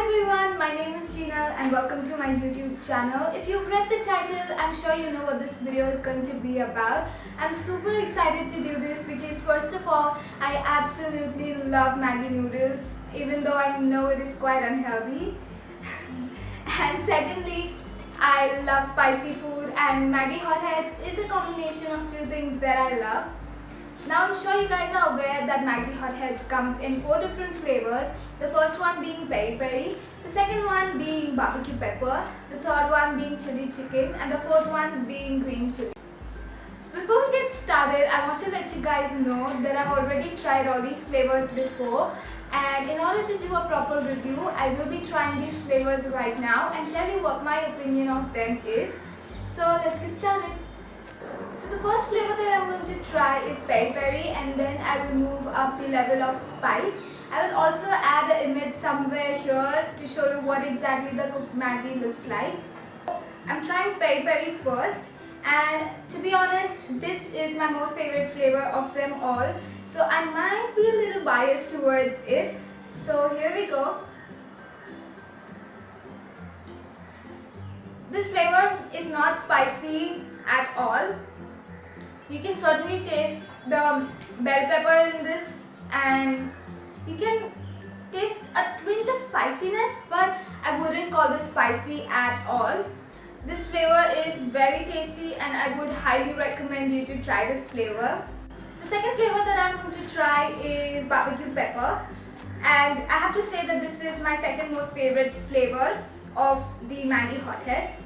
everyone, my name is Gina and welcome to my YouTube channel. If you've read the title, I'm sure you know what this video is going to be about. I'm super excited to do this because first of all, I absolutely love Maggi noodles, even though I know it is quite unhealthy. And secondly, I love spicy food, and Maggi Hotheads is a combination of two things that I love. Now I'm sure you guys are aware that Maggi Hotheads comes in 4 different flavors. The first one being peri peri, the second one being barbecue pepper, the third one being chili chicken, and the fourth one being green chili. So before we get started, I want to let you guys know that I've already tried all these flavors before, and in order to do a proper review, I will be trying these flavors right now and tell you what my opinion of them is. So let's get started. So the first flavor that I'm going to try is peri peri, and then I will move up the level of spice. I will also add an image somewhere here to show you what exactly the cooked Maggi looks like. I'm trying peri peri first, and to be honest, this is my most favorite flavor of them all. So I might be a little biased towards it. So here we go. This flavor is not spicy at all. You can certainly taste the bell pepper in this, and you can taste a twinge of spiciness, but I wouldn't call this spicy at all. This flavor is very tasty and I would highly recommend you to try this flavor. The second flavor that I'm going to try is barbecue pepper, and I have to say that this is my second most favorite flavor of the Maggi Hotheads.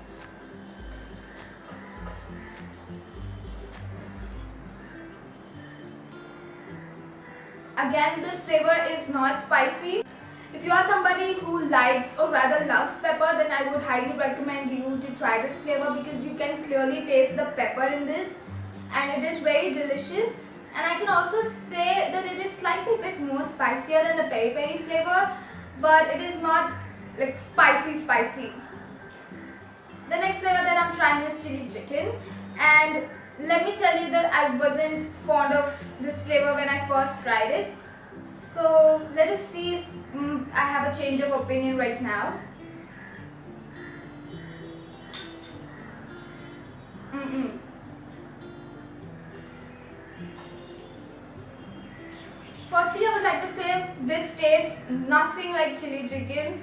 Again, this flavor is not spicy. If you are somebody who likes or rather loves pepper, then I would highly recommend you to try this flavor because you can clearly taste the pepper in this, and it is very delicious. And I can also say that it is slightly bit more spicier than the peri peri flavor, but it is not like spicy. The next flavor that I'm trying is chili chicken, and let me tell you that I wasn't fond of this flavor when I first tried it. So let us see if I have a change of opinion right now. Firstly, I would like to say this tastes nothing like chili chicken.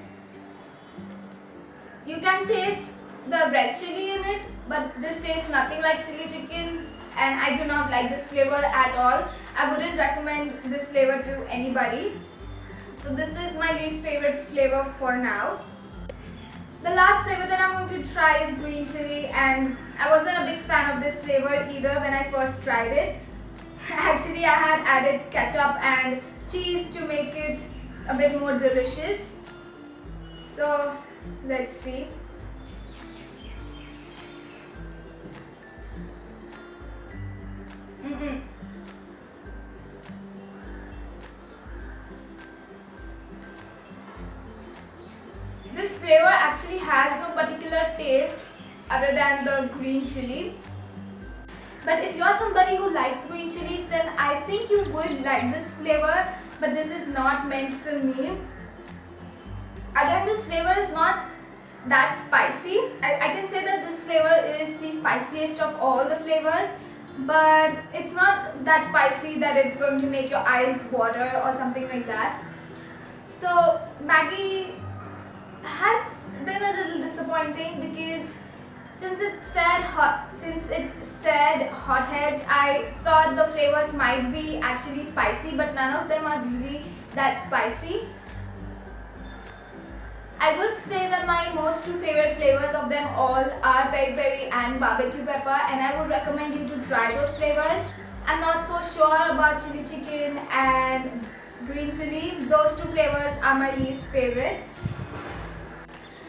You can taste the red chili in it, but this tastes nothing like chili chicken, and I do not like this flavor at all. I wouldn't recommend this flavor to anybody. So this is my least favorite flavor for now. The last flavor that I'm going to try is green chili, and I wasn't a big fan of this flavor either when I first tried it. Actually, I had added ketchup and cheese to make it a bit more delicious. So let's see. This flavor actually has no particular taste other than the green chili. But if you are somebody who likes green chilies, then I think you would like this flavor, but this is not meant for me. Again, this flavor is not that spicy. I can say that this flavor is the spiciest of all the flavors, but it's not that spicy that it's going to make your eyes water or something like that. So Maggi has been a little disappointing because since it said hotheads, I thought the flavors might be actually spicy, but none of them are really that spicy. I would say that my most two favorite flavors of them all are peri peri and barbecue pepper, and I would recommend you to try those flavors. I'm not so sure about chili chicken and green chili. Those two flavors are my least favorite.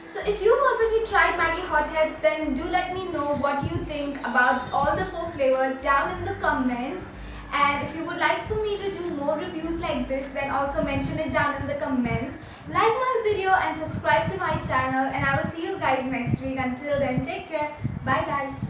So if you've already tried Maggi Hotheads, then do let me know what you think about all the 4 flavors down in the comments. And if you would like for me to do more reviews like this, then also mention it down in the comments. Like my video and subscribe to my channel, and I will see you guys next week. Until then, take care. Bye guys.